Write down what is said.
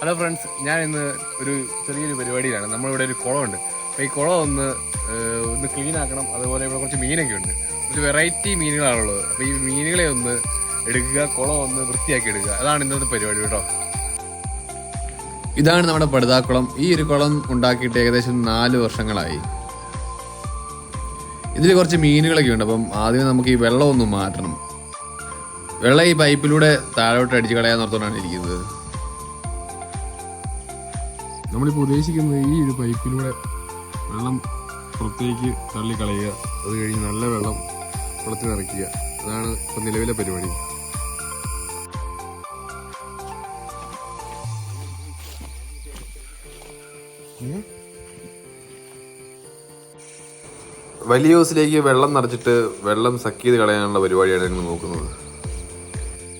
Hello friends, ഞാൻ ഇന്ന് ഒരു ചെറിയൊരു പരിപാടിയിലാണ്. നമ്മളിവിടെ ഒരു കുളമുണ്ട്. അപ്പോൾ ഈ കുളം ഒന്ന് ക്ലീൻ ആക്കണം. അതുപോലെ ഇവിടെ കുറച്ച് മീനൊക്കെ ഉണ്ട്. കുറച്ച് വെറൈറ്റി മീനുകളാണുള്ളത്. അപ്പോൾ ഈ മീനുകളെ ഒന്ന് എടുക്കുക, കുളം ഒന്ന് വൃത്തിയാക്കി എടുക്കുക. അതാണ് ഇന്നത്തെ പരിപാടി കേട്ടോ. ഇതാണ് നമ്മുടെ പടുതാക്കുളം. ഈ ഒരു കുളം ഉണ്ടാക്കിയിട്ട് ഏകദേശം 4 വർഷങ്ങളായി. ഇതിൽ കുറച്ച് മീനുകളൊക്കെ ഉണ്ട്. അപ്പം ആദ്യം നമുക്ക് ഈ വെള്ളം ഒന്ന് മാറ്റണം. വെള്ളം ഈ പൈപ്പിലൂടെ താഴോട്ട് അടിച്ച് കളയാന്നോർത്താണ് ഇരിക്കുന്നത്. നമ്മളിപ്പോൾ ഉദ്ദേശിക്കുന്നത് ഈ ഒരു പൈപ്പിലൂടെ വെള്ളം പുറത്തേക്ക് തള്ളിക്കളയുക. അത് കഴിഞ്ഞ് നല്ല വെള്ളം കുളത്തിൽ നിറയ്ക്കുക. അതാണ് ഇപ്പം നിലവിലെ പരിപാടി. വലിയ ഹൗസിലേക്ക് വെള്ളം നിറച്ചിട്ട് വെള്ളം സക്ക് ചെയ്ത് കളയാനുള്ള പരിപാടിയാണ് ഞങ്ങൾ നോക്കുന്നത്.